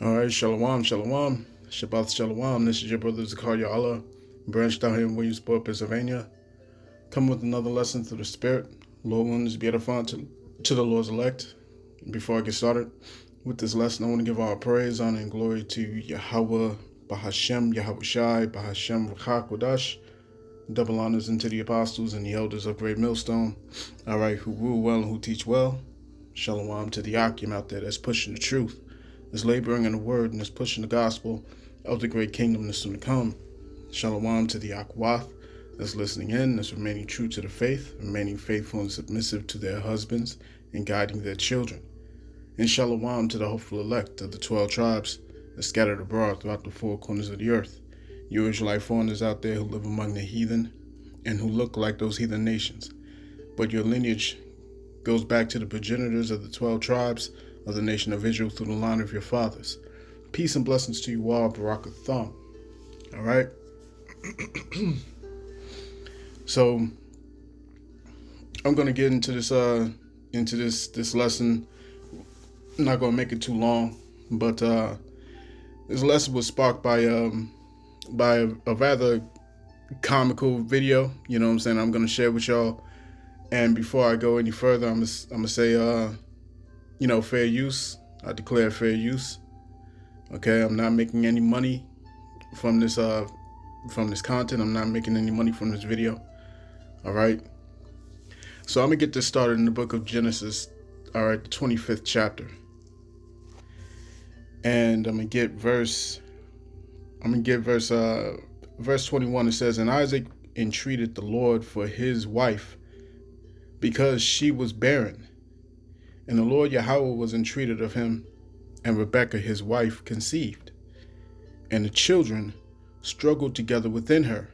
All right, shalom, shalom, Shabbat shalom. This is your brother Zakaria Allah, branched out here in Williamsport, Pennsylvania. Come with another lesson through the Spirit. Lord willing, is beautiful to the Lord's elect. Before I get started with this lesson, I want to give all praise, honor, and glory to Yahweh, Bahashem, Yahweh Shai, Bahashem, Ruach Kodash. Double honors into the apostles and the elders of Great Millstone. All right, who rule well and who teach well. Shalom to the Akim out there that's pushing the truth, that's laboring in the word, and that's pushing the gospel of the great kingdom that's soon to come. Shalom to the Akwath that's listening in, that's remaining true to the faith, remaining faithful and submissive to their husbands, and guiding their children. And shalom to the hopeful elect of the 12 tribes that scattered abroad throughout the four corners of the earth. You Israelite foreigners out there who live among the heathen and who look like those heathen nations. But your lineage goes back to the progenitors of the 12 tribes of the nation of Israel through the line of your fathers. Peace and blessings to you all, Barakatham. All right. So I'm going to get into this lesson. I'm not going to make it too long, but this lesson was sparked by a rather comical video. You know what I'm saying? I'm going to share with y'all. And before I go any further, I'm gonna say, fair use. I declare fair use. Okay, I'm not making any money from this content. I'm not making any money from this video. All right. So I'm gonna get this started in the book of Genesis. All right, the 25th chapter, and I'm gonna get verse 21. It says, "And Isaac entreated the Lord for his wife, because she was barren. And the Lord Yahweh was entreated of him, and Rebekah his wife conceived. And the children struggled together within her.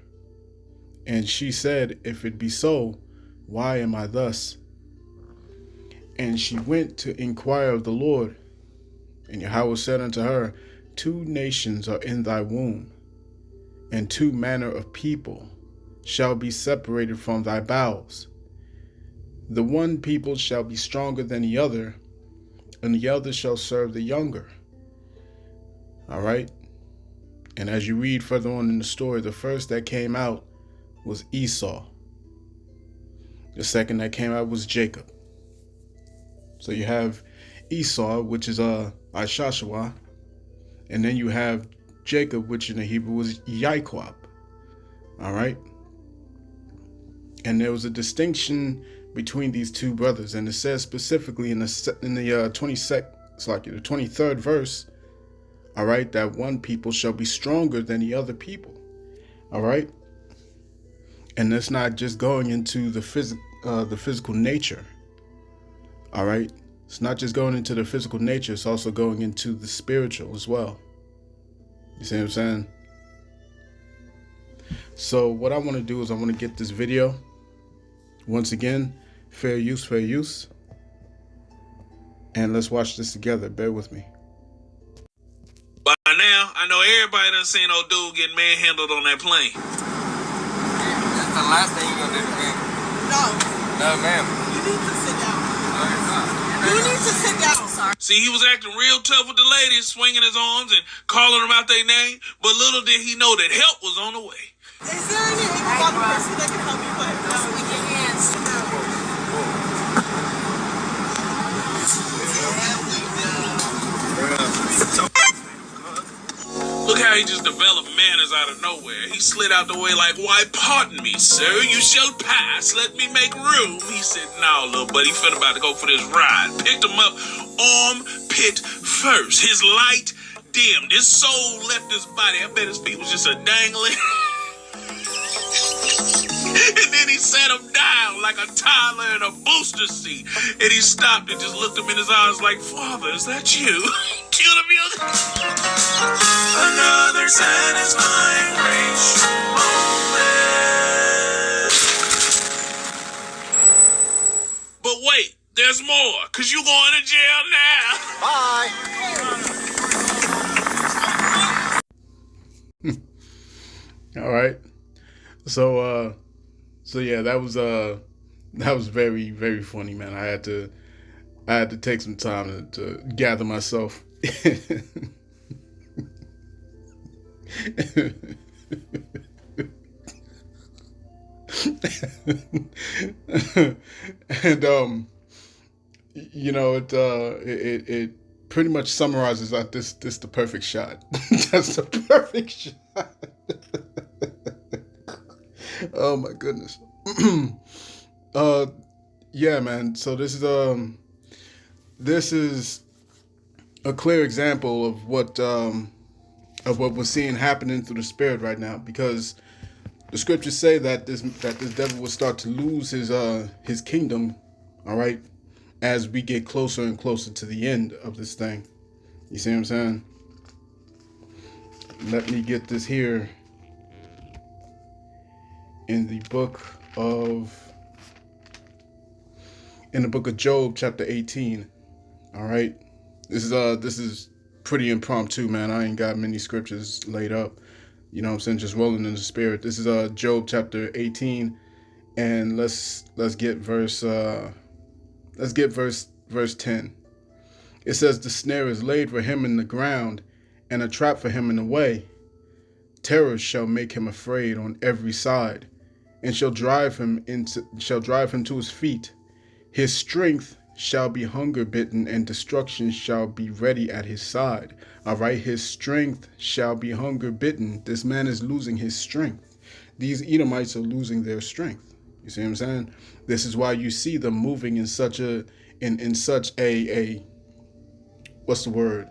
And she said, If it be so, why am I thus? And she went to inquire of the Lord. And Yahweh said unto her, 2 nations are in thy womb, and 2 manner of people shall be separated from thy bowels. The one people shall be stronger than the other, and the other shall serve the younger." All right. And as you read further on in the story, the first that came out was Esau. The second that came out was Jacob. So you have Esau, which is Ishashua, and then you have Jacob, which in the Hebrew was Yaquab. All right. And there was a distinction between these 2 brothers, and it says specifically in the 23rd verse, all right, that one people shall be stronger than the other people. All right. And that's not just going into the physical nature. All right. It's not just going into the physical nature, it's also going into the spiritual as well. You see what I'm saying? So what I want to do is I want to get this video. Once again, fair use, fair use. And let's watch this together. Bear with me. By now, I know everybody done seen old dude getting manhandled on that plane. That's the last thing you're gonna do to me. No. No, ma'am. You need to sit down. No, you're not. You need to sit down. Sorry. See, he was acting real tough with the ladies, swinging his arms and calling them out their name, but little did he know that help was on the way. Is there any able-bodied person that can help me put it down? With your hands. Look how he just developed manners out of nowhere. He slid out the way like, "Why, pardon me, sir, you shall pass. Let me make room." He said, "No, little buddy, finna about to go for this ride." Picked him up, armpit first. His light dimmed. His soul left his body. I bet his feet was just a dangling. And then he sat him down like a toddler in a booster seat. And he stopped and just looked him in his eyes like, "Father, is that you?" Cue the music. Another satisfying racial moment. But wait, there's more, because you going to jail now. Bye. All right. So yeah, that was very, very funny, man. I had to take some time to gather myself. And it pretty much summarizes that this the perfect shot. That's the perfect shot. Oh my goodness. Yeah, man. So this is a clear example of what we're seeing happening through the spirit right now, because the scriptures say that this devil will start to lose his kingdom, all right, as we get closer and closer to the end of this thing. You see what I'm saying? Let me get this here in the book of Job, chapter 18. All right. This is pretty impromptu, man. I ain't got many scriptures laid up. You know what I'm saying? Just rolling in the spirit. This is Job chapter 18, and let's get verse 10. It says, "The snare is laid for him in the ground, and a trap for him in the way. Terror shall make him afraid on every side, and shall drive him to his feet. His strength shall be hunger bitten, and destruction shall be ready at his side." All right, his strength shall be hunger bitten. This man is losing his strength. These Edomites are losing their strength. You see what I'm saying? This is why you see them moving in such a what's the word?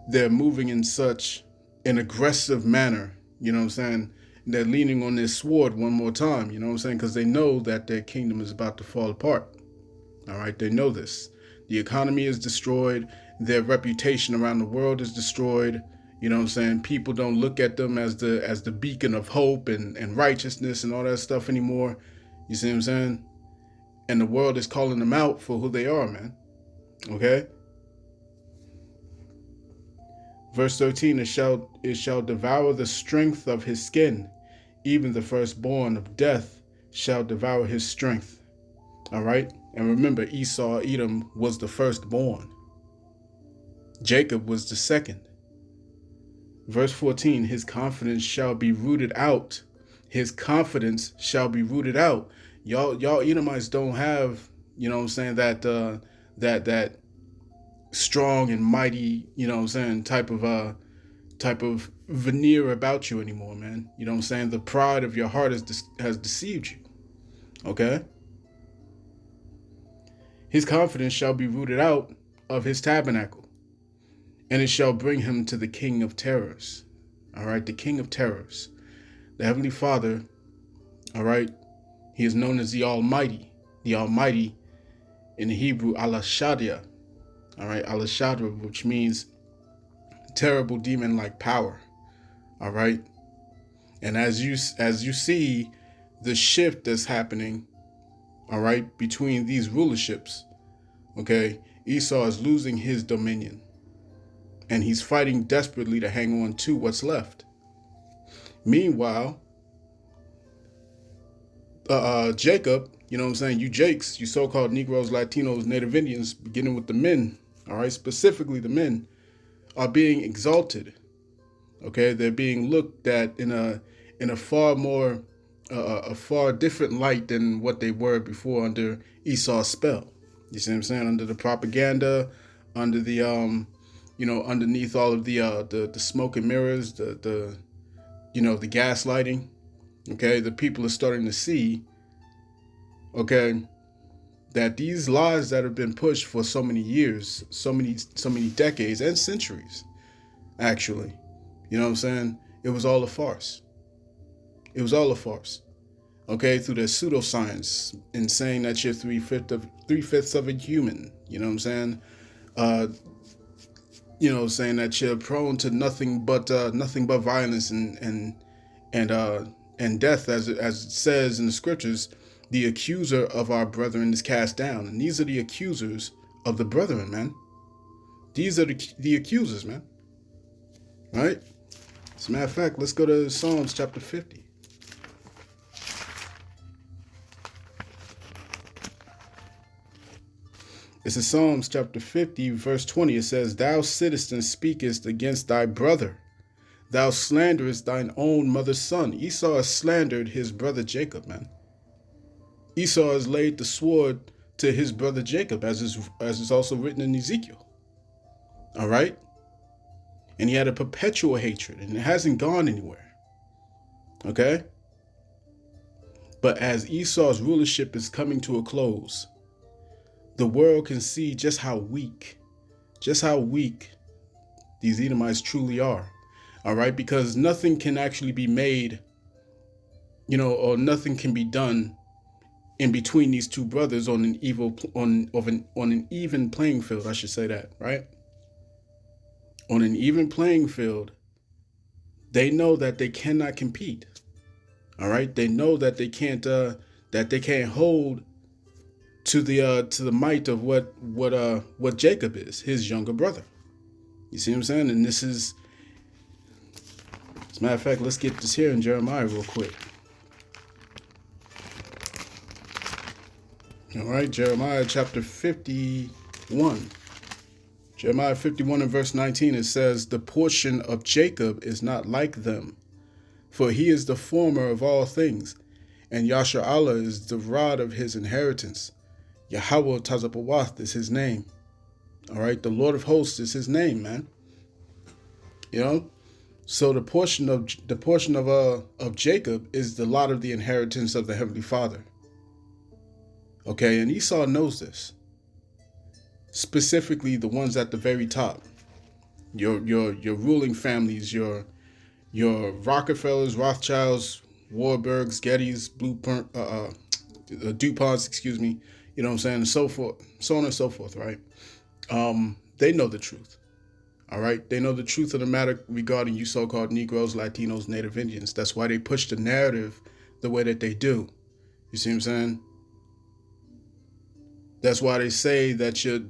They're moving in such an aggressive manner. You know what I'm saying? They're leaning on their sword one more time. You know what I'm saying? Because they know that their kingdom is about to fall apart. All right, they know this. The economy is destroyed. Their reputation around the world is destroyed. You know what I'm saying? People don't look at them as the beacon of hope and righteousness and all that stuff anymore. You see what I'm saying? And the world is calling them out for who they are, man. Okay? Verse 13, it shall devour the strength of his skin. Even the firstborn of death shall devour his strength. All right? And remember, Esau, Edom, was the firstborn. Jacob was the second. Verse 14, his confidence shall be rooted out. His confidence shall be rooted out. Y'all Edomites don't have, you know what I'm saying, that strong and mighty, you know what I'm saying, type of veneer about you anymore, man. You know what I'm saying? The pride of your heart has deceived you. Okay? His confidence shall be rooted out of his tabernacle, and it shall bring him to the King of terrors. All right, the King of terrors. The Heavenly Father, all right, he is known as the Almighty. The Almighty in the Hebrew, Alashadya. All right, Alashadra, which means terrible demon-like power. All right. And as you see the shift that's happening, all right, between these rulerships, okay, Esau is losing his dominion, and he's fighting desperately to hang on to what's left. Meanwhile, Jacob, you know what I'm saying, you Jakes, you so-called Negroes, Latinos, Native Indians, beginning with the men, all right, specifically the men, are being exalted. Okay, they're being looked at in a far more a far different light than what they were before under Esau's spell. You see what I'm saying? Under the propaganda, under the underneath all of the smoke and mirrors, the gaslighting. Okay, the people are starting to see, okay, that these lies that have been pushed for so many years, so many decades and centuries, actually, you know what I'm saying? It was all a farce. It was all a farce. Okay, through their pseudoscience and saying that you're three-fifths of a human. You know what I'm saying? Saying that you're prone to nothing but violence and death, as it says in the scriptures. The accuser of our brethren is cast down, and these are the accusers of the brethren, man. These are the accusers, man. All right. As a matter of fact, let's go to Psalms chapter 50. This is Psalms chapter 50, verse 20. It says, "Thou sittest and speakest against thy brother. Thou slanderest thine own mother's son. Esau has slandered his brother Jacob, man. Esau has laid the sword to his brother Jacob, as is also written in Ezekiel. All right? And he had a perpetual hatred, and it hasn't gone anywhere. Okay? But as Esau's rulership is coming to a close, the world can see just how weak these Edomites truly are. All right? Because nothing can actually be made, or nothing can be done in between these two brothers on an even playing field, I should say that, right? On an even playing field, they know that they cannot compete. All right, they know that they can't hold to the might of what Jacob is, his younger brother. You see what I'm saying? And this is, as a matter of fact, let's get this here in Jeremiah real quick. All right, Jeremiah chapter 51. Jeremiah 51 and verse 19, it says, "The portion of Jacob is not like them, for he is the former of all things, and Yashar'Allah is the rod of his inheritance. Yahweh Tazapawath is his name." All right, the Lord of hosts is his name, man. So the portion of Jacob is the lot of the inheritance of the Heavenly Father. Okay, and Esau knows this. Specifically, the ones at the very top, your ruling families, your Rockefellers, Rothschilds, Warburgs, Gettys, DuPonts, excuse me. You know what I'm saying, and so forth, so on and so forth, right? They know the truth. All right, they know the truth of the matter regarding you so-called Negroes, Latinos, Native Indians. That's why they push the narrative the way that they do. You see what I'm saying? That's why they say that you're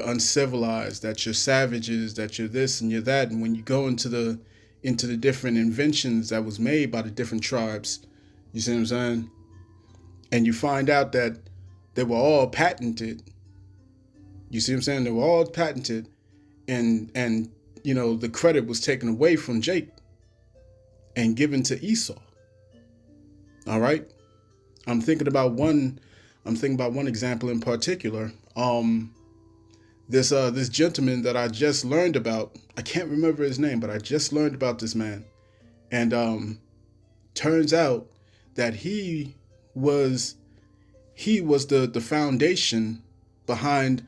uncivilized, that you're savages, that you're this and you're that. And when you go into the different inventions that was made by the different tribes, you see what I'm saying? And you find out that they were all patented. You see what I'm saying? They were all patented, and the credit was taken away from Jacob and given to Esau. All right? I'm thinking about one example in particular. This gentleman that I just learned about, I can't remember his name, but I just learned about this man. And turns out that he was the foundation behind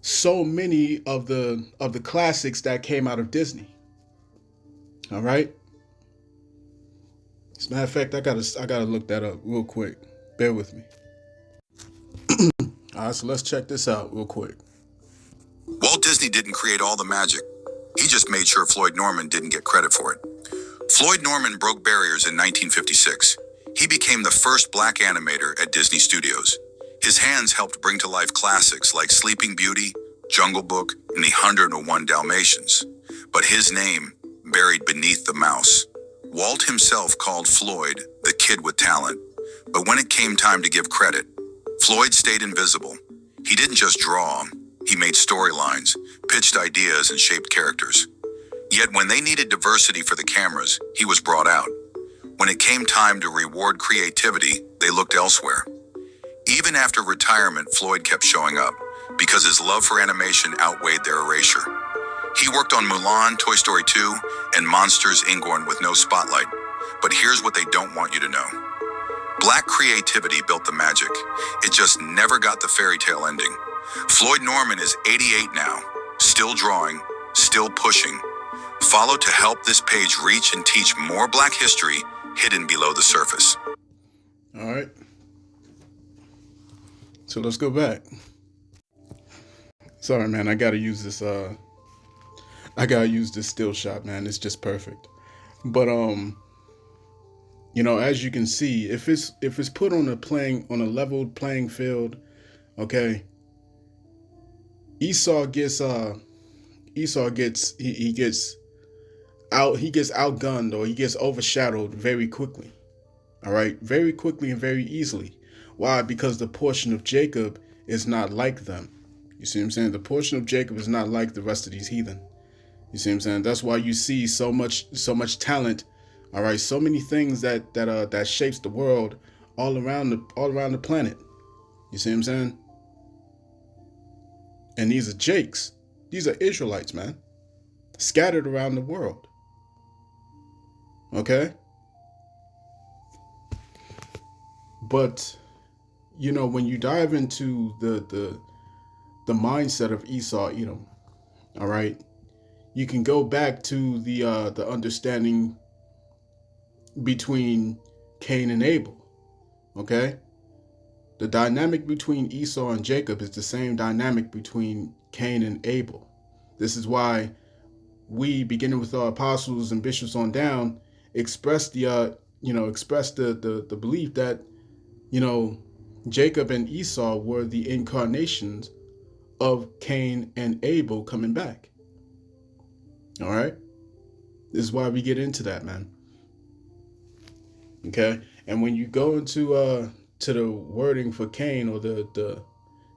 so many of the classics that came out of Disney. All right? As a matter of fact, I gotta look that up real quick. Bear with me. All right, so let's check this out real quick. Walt Disney didn't create all the magic. He just made sure Floyd Norman didn't get credit for it. Floyd Norman broke barriers in 1956. He became the first black animator at Disney Studios. His hands helped bring to life classics like Sleeping Beauty, Jungle Book, and the 101 Dalmatians. But his name buried beneath the mouse. Walt himself called Floyd the kid with talent. But when it came time to give credit, Floyd stayed invisible. He didn't just draw, he made storylines, pitched ideas, and shaped characters. Yet when they needed diversity for the cameras, he was brought out. When it came time to reward creativity, they looked elsewhere. Even after retirement, Floyd kept showing up, because his love for animation outweighed their erasure. He worked on Mulan, Toy Story 2, and Monsters, Inc. with no spotlight. But here's what they don't want you to know. Black creativity built the magic. It just never got the fairy tale ending. Floyd Norman is 88 now, still drawing, still pushing. Follow to help this page reach and teach more Black history hidden below the surface. All right. So let's go back. Sorry, man. I gotta use this still shot, man. It's just perfect. But as you can see, if it's put on a leveled playing field, okay, Esau gets outgunned, or he gets overshadowed very quickly. All right, very quickly and very easily. Why? Because the portion of Jacob is not like them. You see what I'm saying? The portion of Jacob is not like the rest of these heathen. You see what I'm saying? That's why you see so much talent. All right, so many things that shapes the world all around the planet. You see what I'm saying? And these are Jakes. These are Israelites, man, scattered around the world. Okay? But you know, when you dive into the mindset of Esau, Edom, all right, you can go back to the understanding between Cain and Abel. Okay? The dynamic between Esau and Jacob is the same dynamic between Cain and Abel. This is why we, beginning with our apostles and bishops on down, express the belief that, you know, Jacob and Esau were the incarnations of Cain and Abel coming back. All right? This is why we get into that, man. Okay? And when you go into to the wording for Cain, or the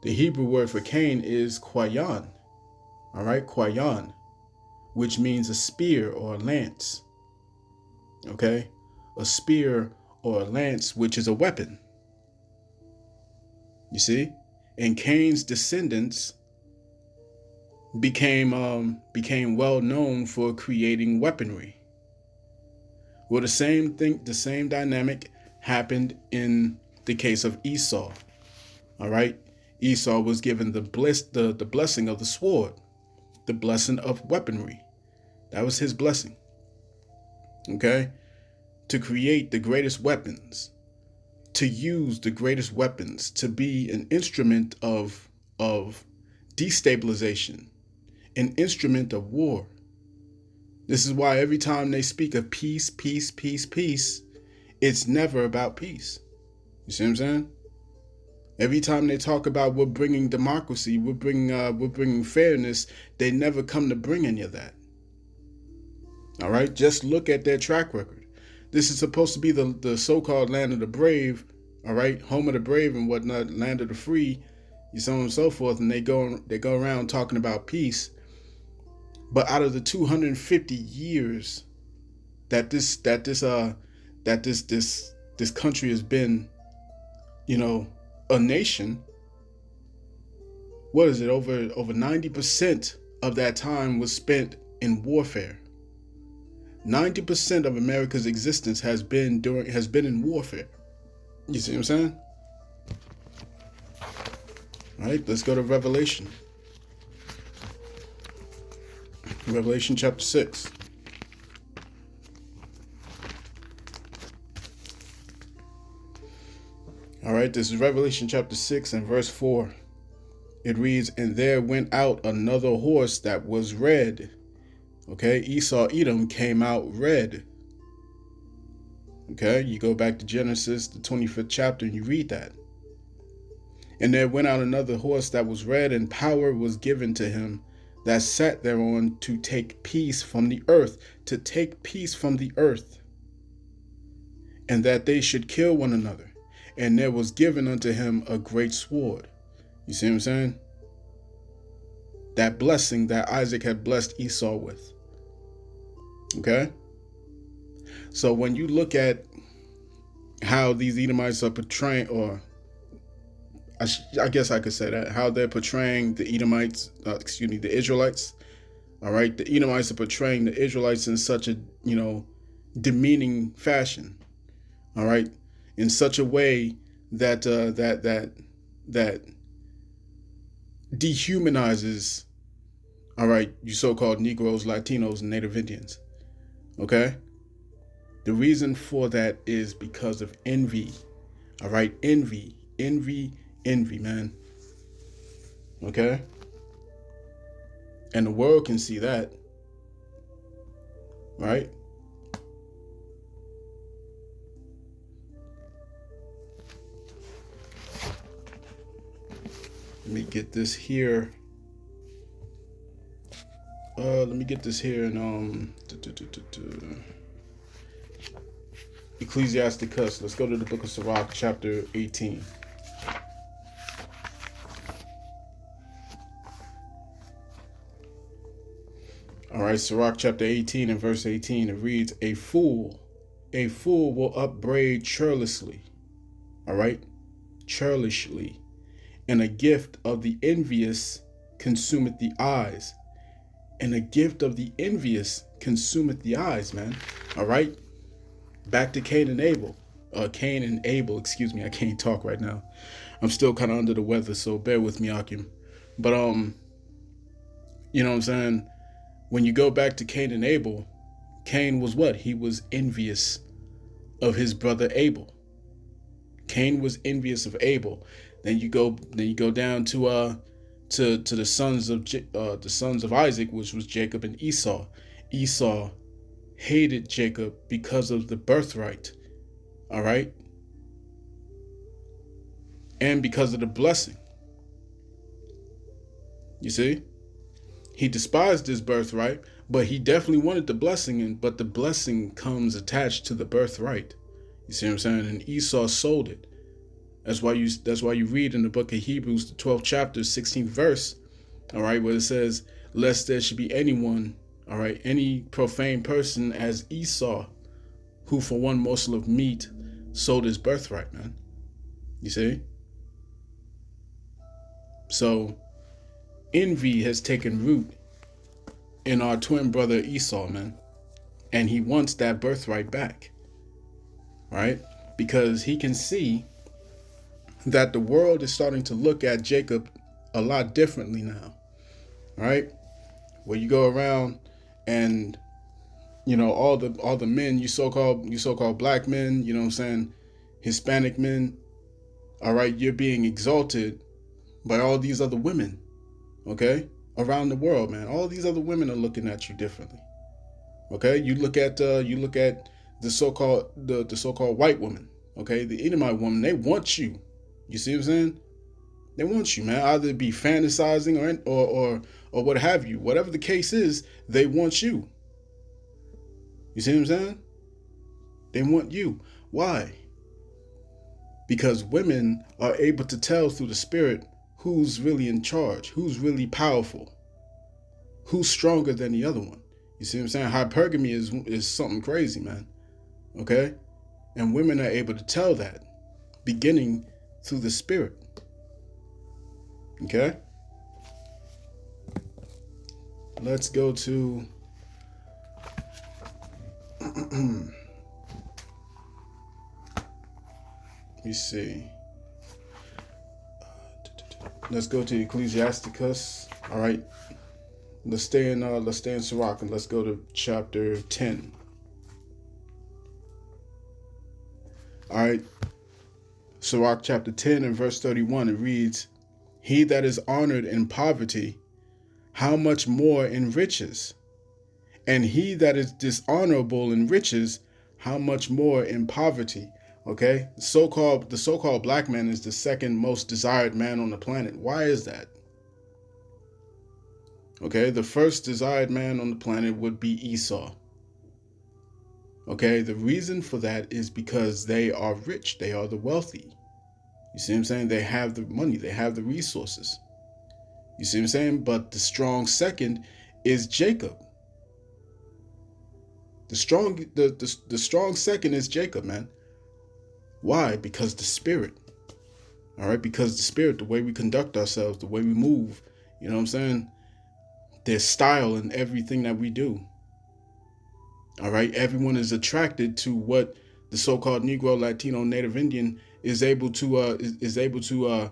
Hebrew word for Cain is Kwayan. All right? Kwayan, which means a spear or a lance. Okay? A spear or a lance, which is a weapon. You see? And Cain's descendants became well known for creating weaponry. Well, the same dynamic happened in the case of Esau. All right? Esau was given the blessing of the sword, the blessing of weaponry. That was his blessing. Okay? To create the greatest weapons, to use the greatest weapons, to be an instrument of destabilization, an instrument of war. This is why every time they speak of peace, peace, peace, peace, it's never about peace. You see what I'm saying? Every time they talk about we're bringing democracy, we're bringing fairness, they never come to bring any of that. All right? Just look at their track record. This is supposed to be the so-called land of the brave, all right? Home of the brave and whatnot, land of the free, so on and so forth, and they go around talking about peace. But out of the 250 years that this country has been, you know, a nation, what is it? Over 90% of that time was spent in warfare. 90% of America's existence has been in warfare. You see what I'm saying? All right, let's go to Revelation. Revelation chapter 6. All right, this is Revelation chapter 6 and verse 4. It reads, "And there went out another horse that was red." Okay, Esau, Edom came out red. Okay, you go back to Genesis, the 25th chapter, and you read that. "And there went out another horse that was red, and power was given to him that sat thereon to take peace from the earth," to take peace from the earth, "and that they should kill one another. And there was given unto him a great sword." You see what I'm saying? That blessing that Isaac had blessed Esau with. Okay? So when you look at how these Edomites are portraying, or I guess I could say that, how they're portraying the Edomites, the Israelites. All right, the Edomites are portraying the Israelites in such a, you know, demeaning fashion. All right, in such a way that that dehumanizes, all right, you so-called Negroes, Latinos, and Native Indians. Okay, the reason for that is because of envy. All right, envy, man. Okay? And the world can see that. Right? Let me get this here. In Ecclesiasticus. Let's go to the book of Sirach, chapter 18. All right, Sirach chapter 18 and verse 18, it reads, a fool will upbraid churlishly. All right, churlishly. And a gift of the envious consumeth the eyes. And a gift of the envious consumeth the eyes, man. All right, back to Cain and Abel. Excuse me, I can't talk right now. I'm still kind of under the weather, so bear with me, Akim. But you know what I'm saying? When you go back to Cain and Abel, Cain was what? He was envious of his brother Abel. Cain was envious of Abel. Then you go down to the sons of Isaac, which was Jacob and Esau. Esau hated Jacob because of the birthright. All right? And because of the blessing. You see? He despised his birthright, but he definitely wanted the blessing, but the blessing comes attached to the birthright. You see what I'm saying? And Esau sold it. That's why you read in the book of Hebrews, the 12th chapter, 16th verse, all right, where it says, lest there should be anyone, all right, any profane person as Esau, who for one morsel of meat sold his birthright, man. You see? So envy has taken root in our twin brother Esau, man. And he wants that birthright back, right? Because he can see that the world is starting to look at Jacob a lot differently now, right? Where you go around and, you know, all the men, you so-called black men, you know what I'm saying, Hispanic men, all right, you're being exalted by all these other women, okay, around the world, man. All these other women are looking at you differently, okay? You look at the so-called white woman, okay, the Edomite woman. They want you. You see what I'm saying? They want you, man. Either be fantasizing or what have you. Whatever the case is, they want you. You see what I'm saying? They want you. Why? Because women are able to tell through the spirit who's really in charge, who's really powerful, who's stronger than the other one. You see what I'm saying? Hypergamy is something crazy, man. Okay? And women are able to tell that, beginning through the spirit. Okay? Let's go to let me see. Let's go to Ecclesiasticus. All right. Let's stay in Sirach, and let's go to chapter 10. All right. Sirach chapter 10 and verse 31, it reads, he that is honored in poverty, how much more in riches? And he that is dishonorable in riches, how much more in poverty? Okay, the so-called black man is the second most desired man on the planet. Why is that? Okay, the first desired man on the planet would be Esau. Okay, the reason for that is because they are rich. They are the wealthy. You see what I'm saying? They have the money. They have the resources. You see what I'm saying? But the strong second is Jacob. The strong second is Jacob, man. Why? Because the spirit. All right? Because the spirit, the way we conduct ourselves, the way we move, you know what I'm saying? There's style in everything that we do. All right? Everyone is attracted to what the so-called Negro, Latino, Native Indian is able to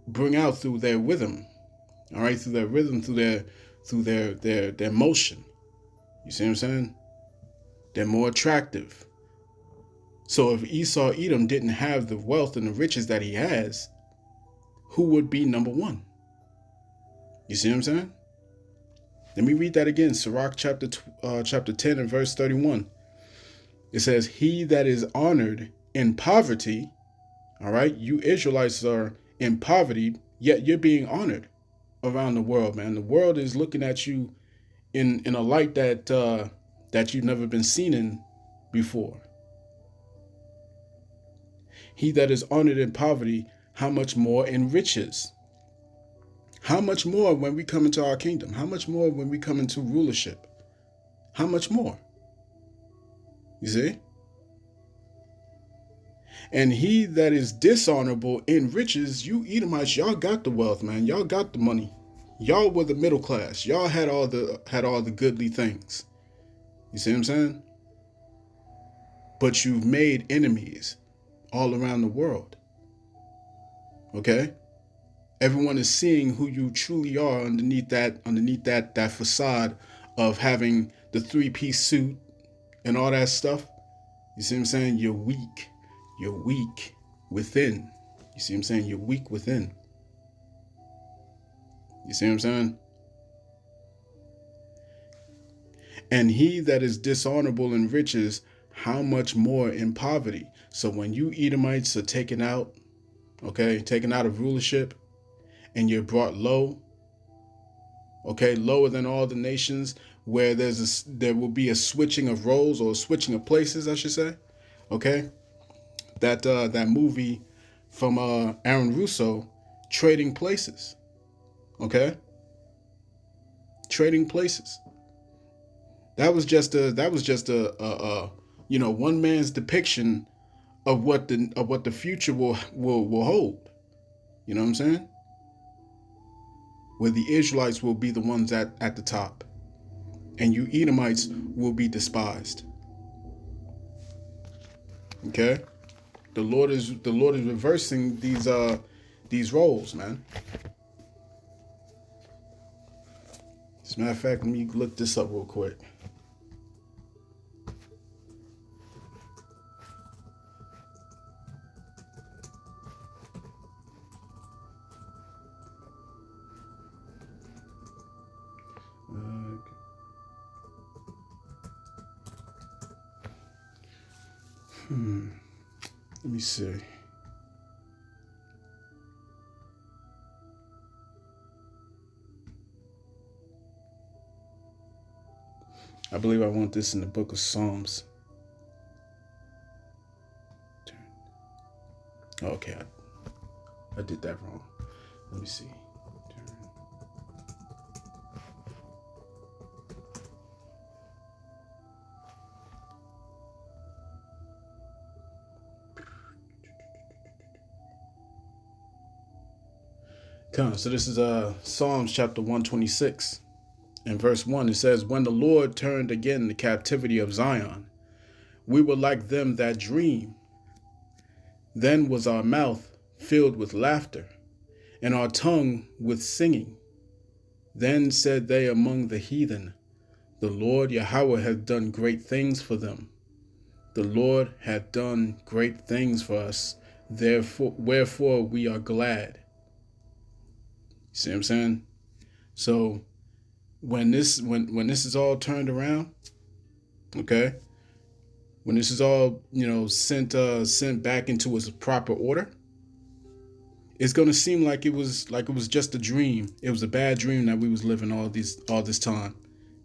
bring out through their rhythm. All right? Through their rhythm, through their motion. You see what I'm saying? They're more attractive. So if Esau Edom didn't have the wealth and the riches that he has, who would be number one? You see what I'm saying? Let me read that again. Sirach chapter 10 and verse 31. It says, he that is honored in poverty, all right, you Israelites are in poverty, yet you're being honored around the world, man. The world is looking at you in a light that you've never been seen in before. He that is honored in poverty, how much more in riches? How much more when we come into our kingdom? How much more when we come into rulership? How much more? You see? And he that is dishonorable in riches, you Edomites, y'all got the wealth, man. Y'all got the money. Y'all were the middle class. Y'all had all the goodly things. You see what I'm saying? But you've made enemies all around the world. Okay? Everyone is seeing who you truly are underneath that facade of having the 3-piece suit and all that stuff. You see what I'm saying? You're weak. You're weak within. You see what I'm saying? You're weak within. You see what I'm saying? And he that is dishonorable in riches, how much more in poverty? So when you Edomites are taken out, okay, taken out of rulership, and you're brought low, okay, lower than all the nations, where there will be a switching of roles, or switching of places, I should say, okay? That movie from Aaron Russo, Trading Places, okay? Trading Places. That was just a one man's depiction of what the future will hold. You know what I'm saying? Where the Israelites will be the ones at the top, and you Edomites will be despised. Okay? The Lord is reversing these roles, man. As a matter of fact, let me look this up real quick. Let me see. I believe I want this in the book of Psalms. Okay, I did that wrong. Let me see. So this is Psalms chapter 126. In verse 1, it says, "When the Lord turned again the captivity of Zion, we were like them that dream. Then was our mouth filled with laughter, and our tongue with singing. Then said they among the heathen, the Lord Yahweh hath done great things for them. The Lord hath done great things for us, wherefore we are glad." See what I'm saying? So when this is all turned around, okay, when this is all sent back into its proper order, it's gonna seem like it was just a dream. It was a bad dream that we was living all this time.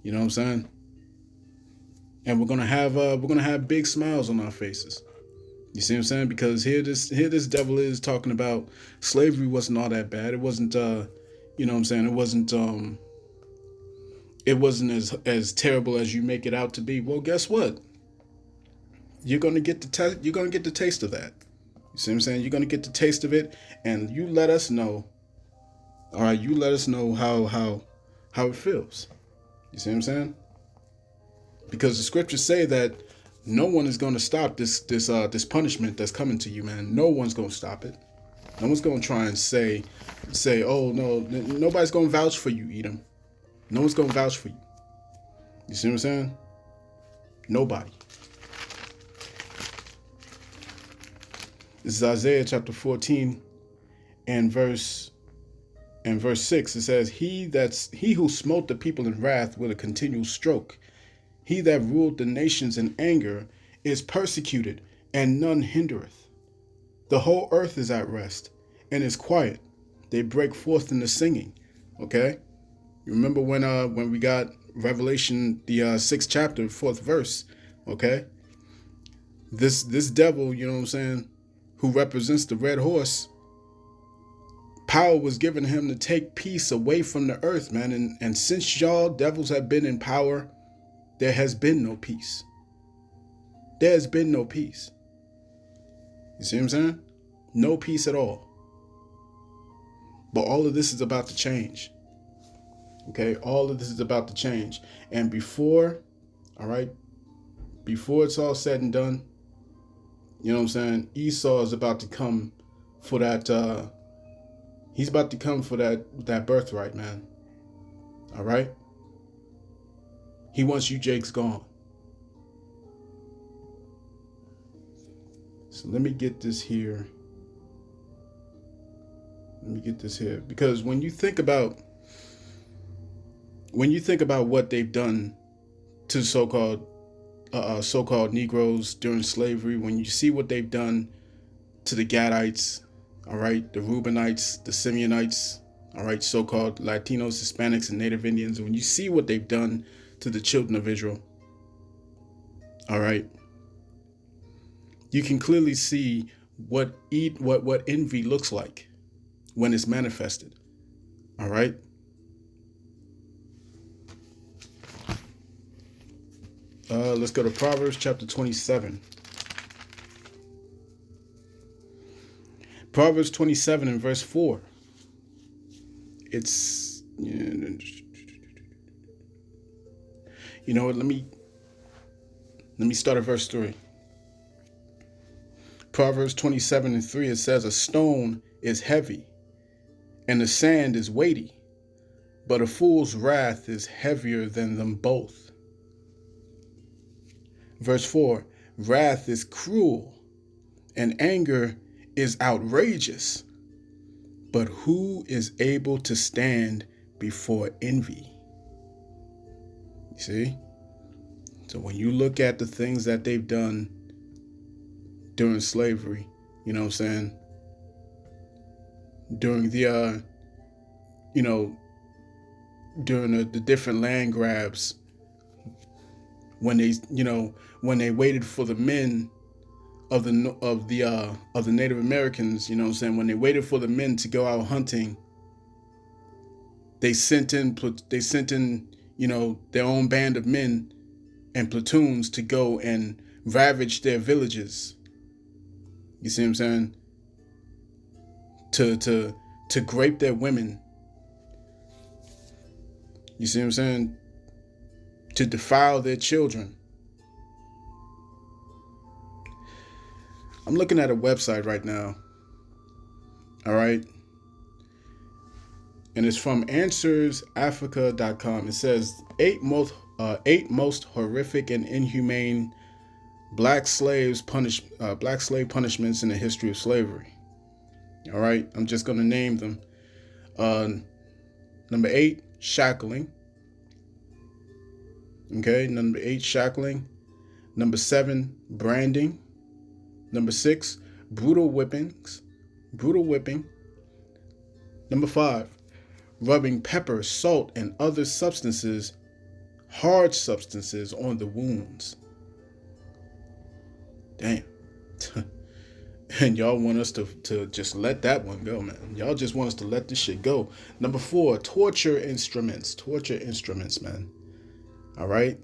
You know what I'm saying? And we're gonna have big smiles on our faces. You see what I'm saying? Because here this devil is talking about slavery wasn't all that bad. It wasn't you know what I'm saying? It wasn't as terrible as you make it out to be. Well, guess what? You're gonna get the taste of that. You see what I'm saying? You're gonna get the taste of it, and you let us know. All right, you let us know how it feels. You see what I'm saying? Because the scriptures say that no one is going to stop this punishment that's coming to you, man. No one's going to stop it. No one's going to try and say, oh no, nobody's going to vouch for you, Edom. No one's going to vouch for you. You see what I'm saying? Nobody. This is Isaiah chapter 14 and verse 6. It says, He who smote the people in wrath with a continual stroke, he that ruled the nations in anger, is persecuted, and none hindereth. The whole earth is at rest, and is quiet. They break forth in the singing. Okay? You remember when we got Revelation, the 6th chapter, 4th verse. Okay? This devil, you know what I'm saying, who represents the red horse, Power was given him to take peace away from the earth, man. And since y'all devils have been in power, there has been no peace. There has been no peace. You see what I'm saying? No peace at all. But all of this is about to change. Okay? All of this is about to change. And before it's all said and done, you know what I'm saying? Esau is about to come for that, he's about to come for that birthright, man. All right? He wants you Jakes gone. So let me get this here. Because when you think about what they've done to so-called Negroes during slavery, when you see what they've done to the Gadites, all right, the Reubenites, the Simeonites, all right, so-called Latinos, Hispanics, and Native Indians, when you see what they've done to the children of Israel, all right, you can clearly see what envy looks like when it's manifested, all right? Let's go to Proverbs chapter 27. Proverbs 27 and verse 4. It's, you know what, let me start at verse 3. Proverbs 27 and 3, it says, a stone is heavy and the sand is weighty, but a fool's wrath is heavier than them both. Verse 4, wrath is cruel and anger is outrageous, but who is able to stand before envy? You see? So when you look at the things that they've done during slavery, you know what I'm saying? During the, during the different land grabs, when they waited for the men of the Native Americans, you know what I'm saying? When they waited for the men to go out hunting, they sent in, their own band of men and platoons to go and ravage their villages. You see what I'm saying? To grape their women. You see what I'm saying? To defile their children. I'm looking at a website right now. All right. And it's from AnswersAfrica.com. It says 8 most horrific and inhumane black slave punishments in the history of slavery. All right, I'm just going to name them. Number 8, shackling. Okay, number 8, shackling. Number 7, branding. Number 6, brutal whipping. Number 5, rubbing pepper, salt, and other hard substances on the wounds. Damn. And y'all want us to just let that one go, man. Y'all just want us to let this shit go. Number 4, torture instruments, man. All right.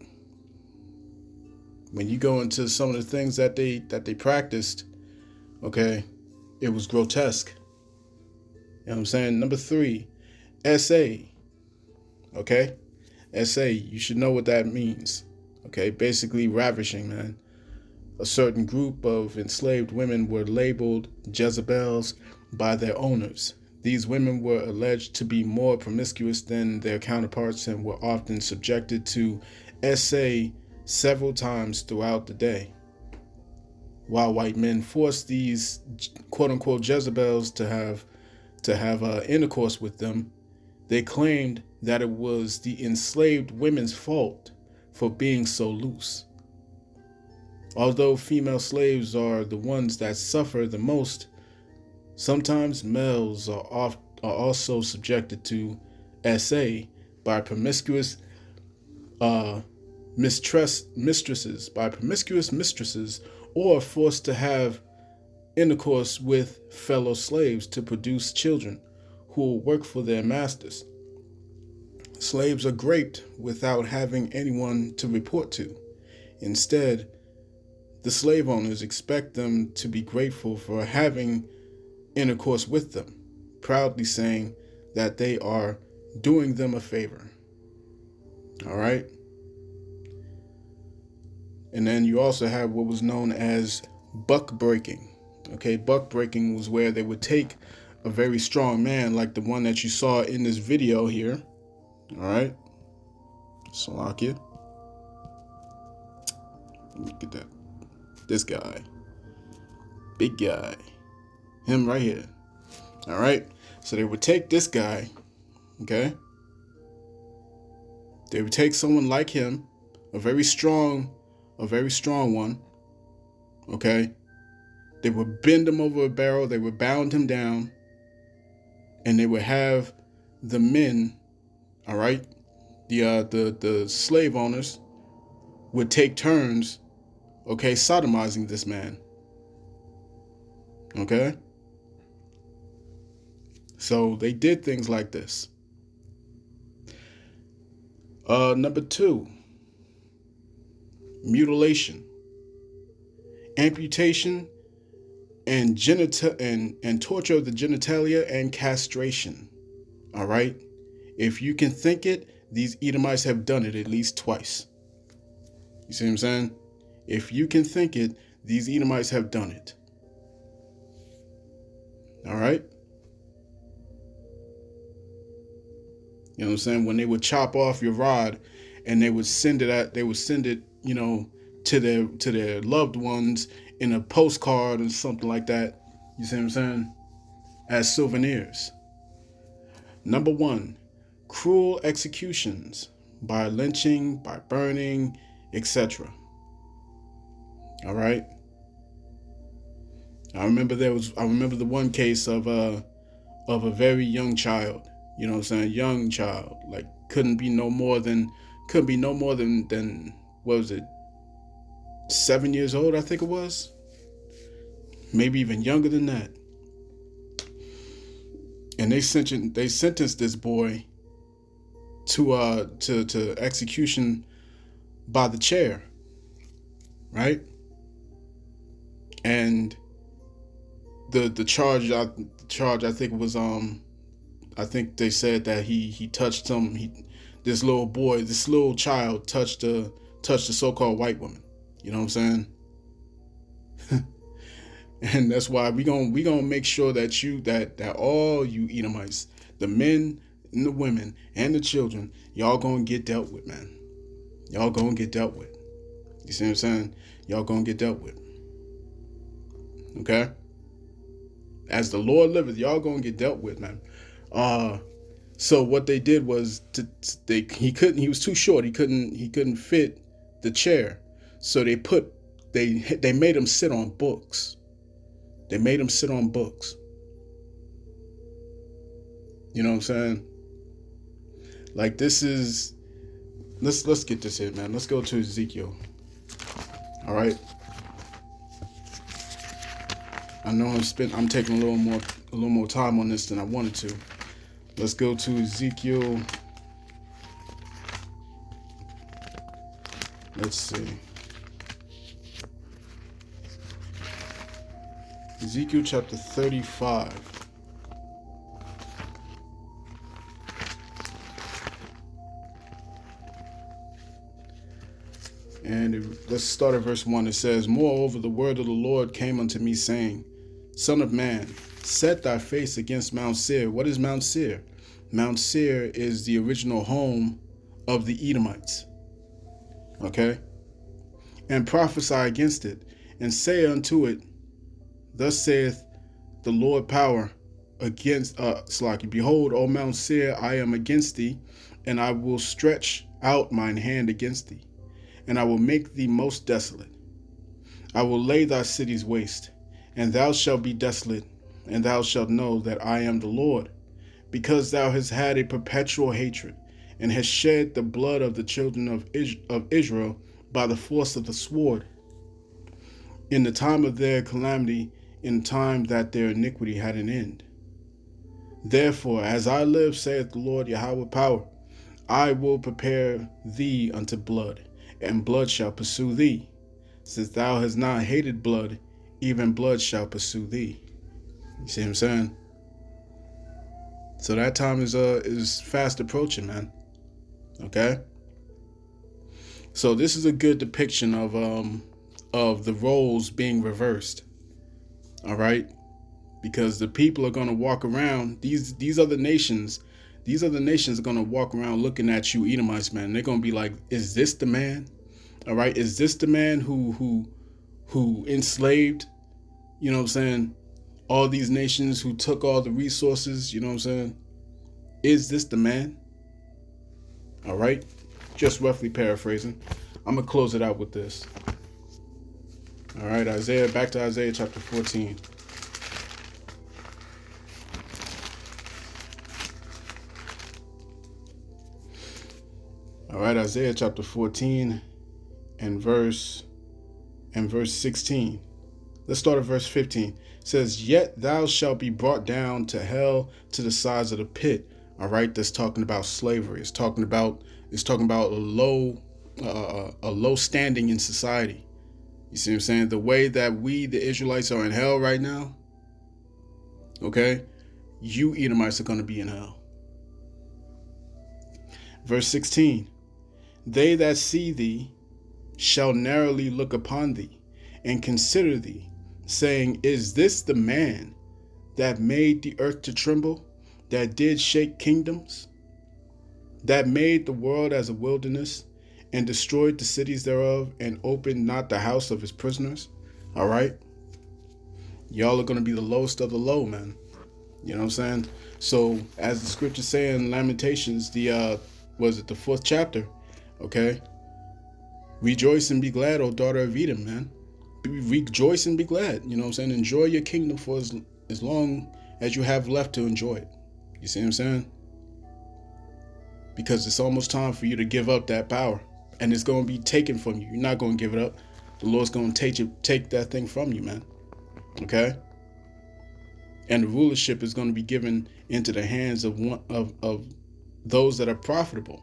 When you go into some of the things that they practiced, okay, it was grotesque. You know what I'm saying? Number 3, SA. Okay? SA, you should know what that means. Okay? Basically ravishing, man. A certain group of enslaved women were labeled Jezebels by their owners. These women were alleged to be more promiscuous than their counterparts and were often subjected to SA several times throughout the day. While white men forced these quote-unquote Jezebels to have intercourse with them, they claimed that it was the enslaved women's fault for being so loose. Although female slaves are the ones that suffer the most, sometimes males are also subjected to SA by promiscuous mistresses, or forced to have intercourse with fellow slaves to produce children who will work for their masters. Slaves are great without having anyone to report to. Instead, the slave owners expect them to be grateful for having intercourse with them, proudly saying that they are doing them a favor. All right? And then you also have what was known as buck breaking. Okay, buck breaking was where they would take a very strong man like the one that you saw in this video here. All right, Salakia. Look at that. This guy. Big guy. Him right here. All right, so they would take this guy, okay? They would take someone like him, a very strong one, okay? They would bend him over a barrel, they would bound him down, and they would have the men, all right, the slave owners would take turns, okay, sodomizing this man, okay? So they did things like this. Number 2, mutilation, amputation, and torture of the genitalia and castration. All right? If you can think it, these Edomites have done it at least twice. You see what I'm saying? If you can think it, these Edomites have done it. All right? You know what I'm saying? When they would chop off your rod and they would send it, you know, to their loved ones in a postcard or something like that. You see what I'm saying? As souvenirs. Number 1, cruel executions by lynching, by burning, etc. All right. I remember the one case of a very young child. You know what I'm saying? Young child, like couldn't be no more than what was it? 7 years old, I think it was. Maybe even younger than that. And they sentenced this boy to execution by the chair, right? And the charge I think was I think they said that he touched this little child touched a so-called white woman. You know what I'm saying? And that's why we gonna make sure that all you Edomites, the men and the women and the children, y'all gonna get dealt with, man. Y'all gonna get dealt with. You see what I'm saying? Y'all gonna get dealt with. Okay? As the Lord liveth, y'all gonna get dealt with, man. So what they did was he was too short. He couldn't fit the chair. So they made him sit on books. They made him sit on books. You know what I'm saying? Like this is let's get this here, man. Let's go to Ezekiel. All right. I know I'm taking a little more time on this than I wanted to. Let's go to Ezekiel. Let's see. Ezekiel chapter 35. And let's start at verse 1. It says, "Moreover, the word of the Lord came unto me, saying, Son of man, set thy face against Mount Seir." What is Mount Seir? Mount Seir is the original home of the Edomites. Okay? "And prophesy against it, and say unto it, Thus saith the Lord power against Behold, O Mount Seir, I am against thee, and I will stretch out mine hand against thee, and I will make thee most desolate. I will lay thy cities waste, and thou shalt be desolate, and thou shalt know that I am the Lord, because thou hast had a perpetual hatred, and hast shed the blood of the children of Israel by the force of the sword, in the time of their calamity, in time that their iniquity had an end. Therefore, as I live, saith the Lord Yahweh power, I will prepare thee unto blood, and blood shall pursue thee. Since thou hast not hated blood, even blood shall pursue thee. You see what I'm saying? So that time is fast approaching, man. Okay? So this is a good depiction of the roles being reversed. All right? Because the people are going to walk around, these other nations are going to walk around looking at you, Edomites, man. They're going to be like, is this the man? All right? Is this the man who enslaved, you know what I'm saying, all these nations, who took all the resources, you know what I'm saying? Is this the man? All right? Just roughly paraphrasing. I'm going to close it out with this. All right, back to Isaiah chapter 14. All right, Isaiah chapter 14 and verse 16. Let's start at verse 15. It says, "Yet thou shalt be brought down to hell, to the sides of the pit." All right, that's talking about slavery. It's talking about a low standing in society. You see what I'm saying? The way that we, the Israelites, are in hell right now. Okay, you Edomites are going to be in hell. Verse 16. "They that see thee shall narrowly look upon thee, and consider thee, saying, Is this the man that made the earth to tremble, that did shake kingdoms, that made the world as a wilderness, and destroyed the cities thereof, and opened not the house of his prisoners?" All right? Y'all are going to be the lowest of the low, man. You know what I'm saying? So, as the scriptures say in Lamentations, the 4th chapter, okay? Rejoice and be glad, O daughter of Edom, man. Rejoice and be glad. You know what I'm saying? Enjoy your kingdom for as long as you have left to enjoy it. You see what I'm saying? Because it's almost time for you to give up that power. And it's going to be taken from you. You're not going to give it up. The Lord's going to take that thing from you, man. Okay? And the rulership is going to be given into the hands of those that are profitable.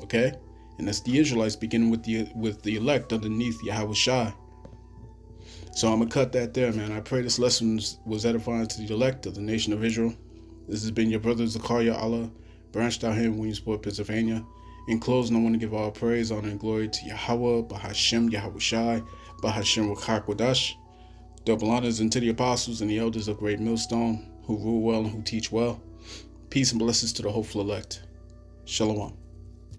Okay? And that's the Israelites, beginning with the elect underneath Yahweh Shai. So I'm going to cut that there, man. I pray this lesson was edifying to the elect of the nation of Israel. This has been your brother Zakaria Allah, branched out here in Williamsport, Pennsylvania. In closing, I want to give all praise, honor, and glory to Yahweh, Bahashem, Yahweh Shai, Bahashem Ruach HaKodesh. Double honors unto the apostles and the elders of Great Millstone, who rule well and who teach well. Peace and blessings to the hopeful elect. Shalom.